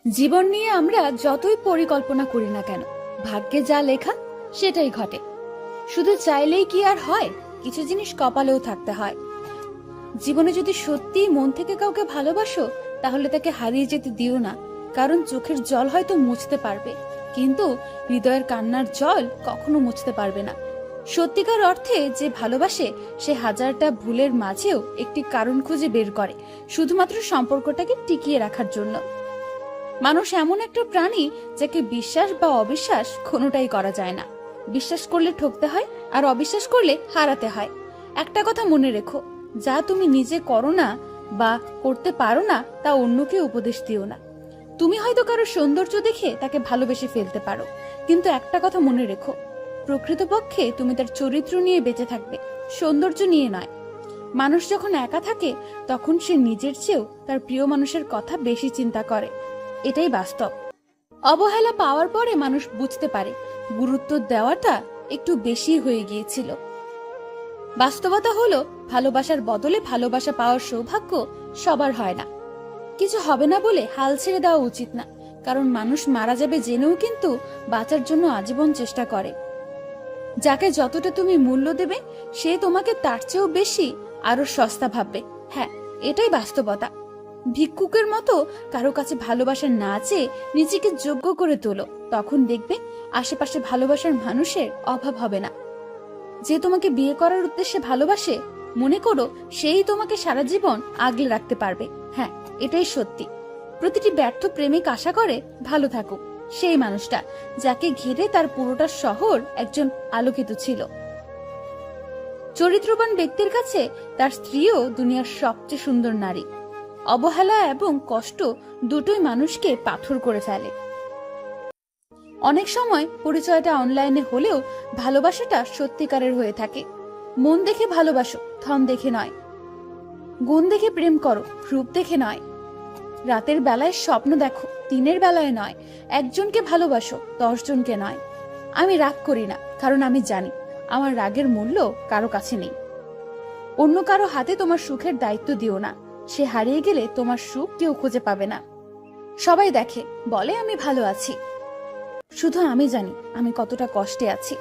জীবন নিয়ে আমরা যতই পরিকল্পনা করি না কেন, ভাগ্যে যা লেখা সেটাই ঘটে। শুধু চাইলেই কি আর হয়? কিছু জিনিস কপালেও থাকতে হয়। জীবনে যদি সত্যিই মন থেকে কাউকে ভালোবাসো, তাহলে তাকে হারিয়ে যেতে দিও না। কারণ চোখের জল হয়তো মুছতে পারবে, কিন্তু হৃদয়ের কান্নার জল কখনো মুছতে পারবে না। সত্যিকার অর্থে যে ভালোবাসে, সে হাজারটা ভুলের মাঝেও একটি কারণ খুঁজে বের করে, শুধুমাত্র সম্পর্কটাকে টিকিয়ে রাখার জন্য। মানুষ এমন একটা প্রাণী, যাকে বিশ্বাস বা অবিশ্বাস কোনোটাই করা যায় না। বিশ্বাস করলে ঠকতে হয়, আর অবিশ্বাস করলে হারাতে হয়। একটা কথা মনে রেখো, যা তুমি নিজে করো না বা করতে পারো না, তা অন্যকে উপদেশ দিও না। তুমি হয়তো কারো সৌন্দর্য দেখে তাকে ভালোবেসে ফেলতে পারো, কিন্তু একটা কথা মনে রেখো, প্রকৃতপক্ষে তুমি তার চরিত্র নিয়ে বেঁচে থাকবে, সৌন্দর্য নিয়ে নয়। মানুষ যখন একা থাকে, তখন সে নিজের চেয়েও তার প্রিয় মানুষের কথা বেশি চিন্তা করে। এটাই বাস্তব। অবহেলা পাওয়ার পরে মানুষ বুঝতে পারে গুরুত্ব দেওয়াটা একটু বেশি হয়ে গিয়েছিল। বাস্তবতা হলো, ভালোবাসার বদলে ভালোবাসা পাওয়ার সৌভাগ্য সবার হয় না। কিছু হবে না বলে হাল ছেড়ে দেওয়া উচিত না, কারণ মানুষ মারা যাবে জেনেও কিন্তু বাঁচার জন্য আজীবন চেষ্টা করে। যাকে যতটা তুমি মূল্য দেবে, সে তোমাকে তার চেয়েও বেশি আরো সস্তা ভাববে। হ্যাঁ, এটাই বাস্তবতা। ভিক্ষুকের মতো কারো কাছে ভালোবাসা না চেয়ে নিজেকে যোগ্য করে তোলো, তখন দেখবে আশেপাশে ভালোবাসার মানুষের অভাব হবে না। যে তোমাকে বিয়ে করার উদ্দেশ্যে ভালোবাসে, মনে করো সেই তোমাকে সারা জীবন আগলে রাখতে পারবে। হ্যাঁ, এটাই সত্যি। প্রতিটি ব্যর্থ প্রেমিক আশা করে ভালো থাকুক সেই মানুষটা, যাকে ঘিরে তার পুরোটা শহর একজন আলোকিত ছিল। চরিত্রবান ব্যক্তির কাছে তার স্ত্রীও দুনিয়ার সবচেয়ে সুন্দর নারী। অবহেলা এবং কষ্ট দুটোই মানুষকে পাথর করে ফেলে। অনেক সময় পরিচয়টা অনলাইনে হলেও ভালোবাসাটা সত্যিকারের হয়ে থাকে। মন দেখে ভালোবাসো, ধন দেখে নয়। গুণ দেখে প্রেম করো, রূপ দেখে নয়। রাতের বেলায় স্বপ্ন দেখো, দিনের বেলায় নয়। একজনকে ভালোবাসো, 10 জনকে নয়। আমি রাগ করি না, কারণ আমি জানি আমার রাগের মূল্য কারো কাছে নেই। অন্য কারো হাতে তোমার সুখের দায়িত্ব দিও না। সে হারিয়ে গেলে তোমার সুখ কেউ খুঁজে পাবে না। সবাই দেখে, বলে আমি ভালো আছি, শুধু আমি জানি আমি কতটা কষ্টে আছি।